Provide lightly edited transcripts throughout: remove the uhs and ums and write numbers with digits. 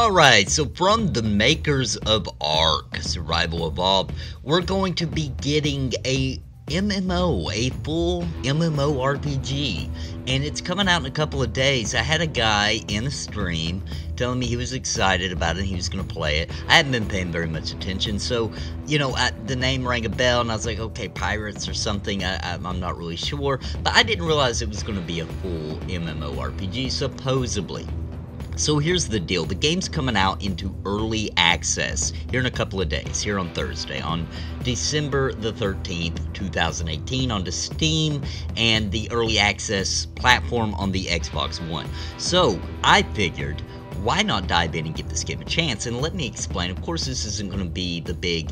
Alright, so from the makers of Ark, Survival Evolved, we're going to be getting a MMO, a full MMORPG, and it's coming out in a couple of days. I had a guy in a stream telling me he was excited about it and he was going to play it. I haven't been paying very much attention, so, the name rang a bell and I was like, okay, Pirates or something, I'm not really sure, but I didn't realize it was going to be a full MMORPG, supposedly. So here's the deal, the game's coming out into early access here in a couple of days, here on Thursday, on December the 13th, 2018, onto Steam and the early access platform on the Xbox One. So I figured, why not dive in and give this game a chance? And let me explain, of course this isn't going to be the big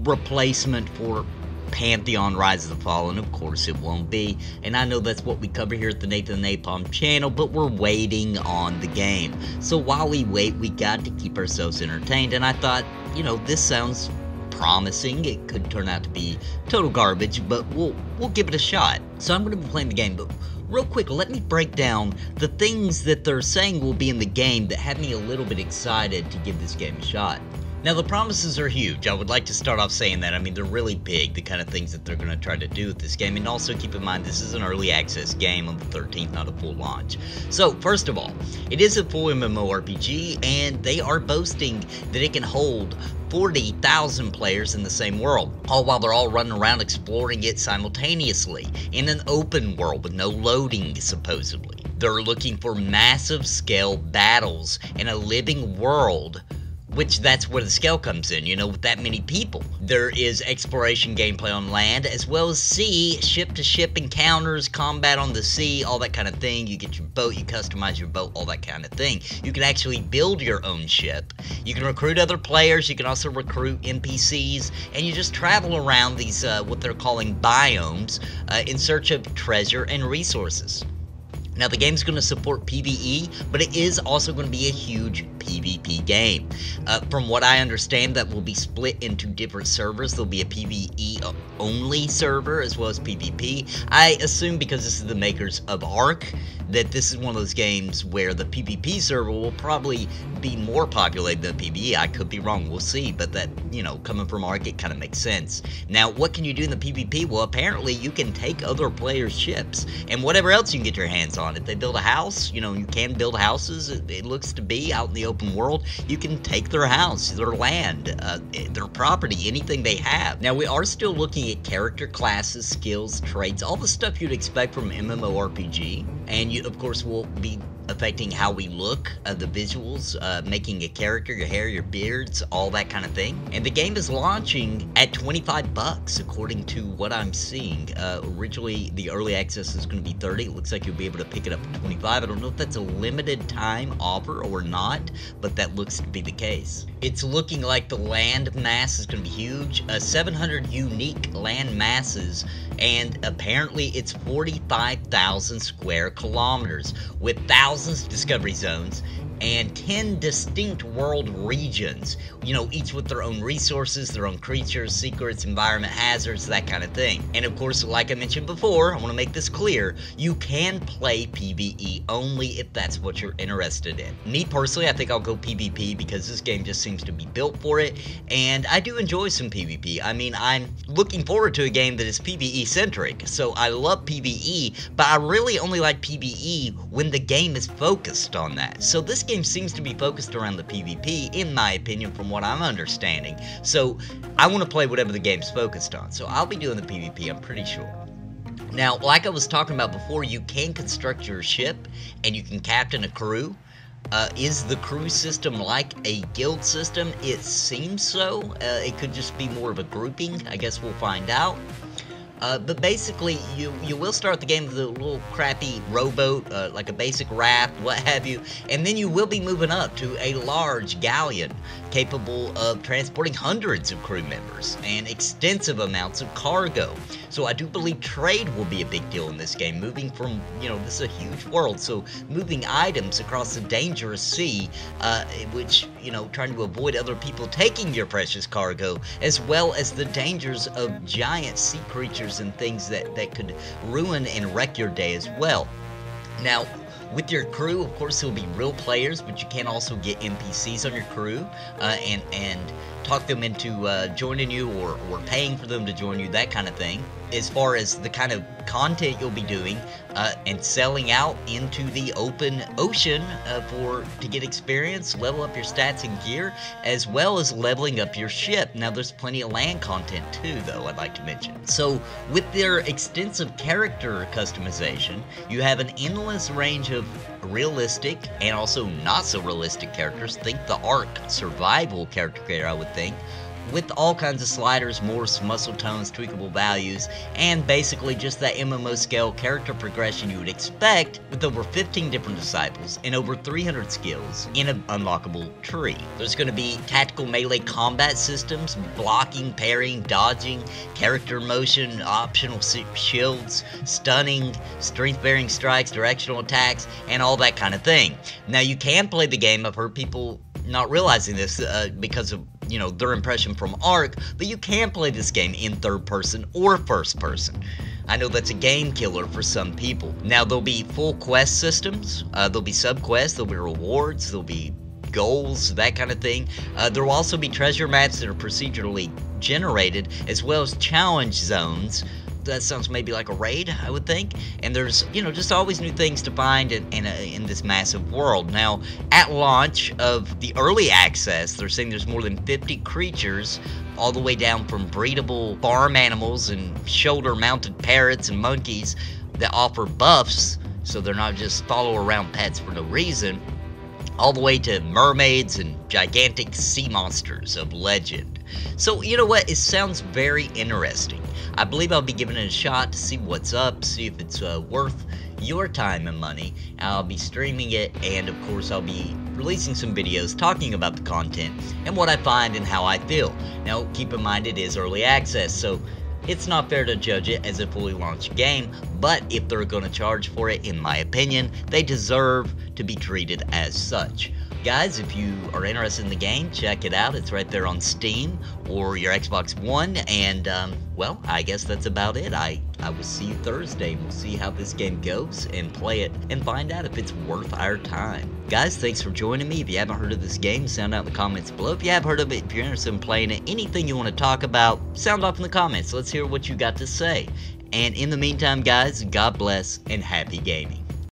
replacement for Pantheon Rise of the Fallen, of course it won't be, and I know that's what we cover here at the Nathan NAPALM channel, but we're waiting on the game. So while we wait, we got to keep ourselves entertained, and I thought, this sounds promising. It could turn out to be total garbage, but we'll give it a shot. So I'm going to be playing the game, but real quick, let me break down the things that they're saying will be in the game that have me a little bit excited to give this game a shot. Now, the promises are huge. I would like to start off saying that. I mean, they're really big, the kind of things that they're going to try to do with this game. And also keep in mind, this is an early access game on the 13th, not a full launch. So, first of all, it is a full MMORPG, and they are boasting that it can hold 40,000 players in the same world, all while they're all running around exploring it simultaneously, in an open world with no loading, supposedly. They're looking for massive scale battles in a living world, which that's where the scale comes in, with that many people. There is exploration gameplay on land, as well as sea, ship-to-ship encounters, combat on the sea, all that kind of thing. You get your boat, you customize your boat, all that kind of thing. You can actually build your own ship. You can recruit other players, you can also recruit NPCs, and you just travel around these, what they're calling biomes, in search of treasure and resources. Now, the game's going to support PvE, but it is also going to be a huge PvP game. From what I understand, that will be split into different servers. There'll be a PvE-only server as well as PvP. I assume, because this is the makers of Ark, that this is one of those games where the PvP server will probably be more populated than PvE. I could be wrong, we'll see, but that, coming from Ark, it kind of makes sense. Now, what can you do in the PvP? Well, apparently you can take other players' ships, and whatever else you can get your hands on. If they build a house, you can build houses, it looks to be, out in the open world. You can take their house, their land, their property, anything they have. Now, we are still looking at character classes, skills, traits, all the stuff you'd expect from MMORPG, and you, of course, will be affecting how we look, the visuals, making a character, your hair, your beards, all that kind of thing. And the game is launching at $25, according to what I'm seeing. Originally, the early access is going to be $30. It looks like you'll be able to pick it up for $25. I don't know if that's a limited time offer or not, but that looks to be the case. It's looking like the land mass is going to be huge. 700 unique land masses, and apparently it's 45,000 square kilometers with thousands of discovery zones and 10 distinct world regions, each with their own resources, their own creatures, secrets, environment, hazards, that kind of thing. And of course, like I mentioned before, I want to make this clear, you can play PvE only if that's what you're interested in. Me personally, I think I'll go PvP because this game just seems to be built for it, and I do enjoy some PvP. I mean, I'm looking forward to a game that is PvE centric, so I love PvE, but I really only like PvE when the game is focused on that. So this game seems to be focused around the PvP, in my opinion, from what I'm understanding. So I want to play whatever the game's focused on. So I'll be doing the PvP, I'm pretty sure. Now, like I was talking about before, you can construct your ship and you can captain a crew. Is the crew system like a guild system? It seems so. It could just be more of a grouping. I guess we'll find out. But basically, you will start the game with a little crappy rowboat, like a basic raft, what have you, and then you will be moving up to a large galleon capable of transporting hundreds of crew members and extensive amounts of cargo. So I do believe trade will be a big deal in this game, moving from, this is a huge world, so moving items across a dangerous sea, which, trying to avoid other people taking your precious cargo, as well as the dangers of giant sea creatures and things that could ruin and wreck your day as well. Now, With your crew, of course, there'll be real players, but you can also get NPCs on your crew and talk them into joining you or paying for them to join you, that kind of thing. As far as the kind of content you'll be doing and selling out into the open ocean to get experience, level up your stats and gear, as well as leveling up your ship. Now, there's plenty of land content too, though, I'd like to mention. So, with their extensive character customization, you have an endless range of realistic and also not so realistic characters. Think the Ark survival character creator, I would think, with all kinds of sliders, morphs, muscle tones, tweakable values, and basically just that MMO scale character progression you would expect, with over 15 different disciples and over 300 skills in an unlockable tree. There's going to be tactical melee combat systems, blocking, parrying, dodging, character motion, optional shields, stunning, strength-bearing strikes, directional attacks, and all that kind of thing. Now, you can play the game. I've heard people not realizing this because of their impression from Ark, but you can play this game in third person or first person. I know that's a game killer for some people. Now, there'll be full quest systems, there'll be sub-quests, there'll be rewards, there'll be goals, that kind of thing. There will also be treasure maps that are procedurally generated, as well as challenge zones. That sounds maybe like a raid, I would think. And there's, just always new things to find in this massive world. Now, at launch of the early access, they're saying there's more than 50 creatures, all the way down from breedable farm animals and shoulder-mounted parrots and monkeys that offer buffs, so they're not just follow-around pets for no reason, all the way to mermaids and gigantic sea monsters of legend. So, you know what? It sounds very interesting. I believe I'll be giving it a shot to see what's up, see if it's worth your time and money. I'll be streaming it, and of course I'll be releasing some videos talking about the content and what I find and how I feel. Now, keep in mind it is early access, so it's not fair to judge it as a fully launched game, but if they're going to charge for it, in my opinion, they deserve to be treated as such. Guys, if you are interested in the game, check it out. It's right there on Steam or your Xbox One, and well, I guess that's about it. I will see you Thursday. We'll see how this game goes and play it and find out if it's worth our time. Guys, thanks for joining me. If you haven't heard of this game, sound out in the comments below. If you have heard of it, if you're interested in playing it, anything you want to talk about, sound off in the comments. Let's hear what you got to say. And in the meantime, guys, God bless and happy gaming.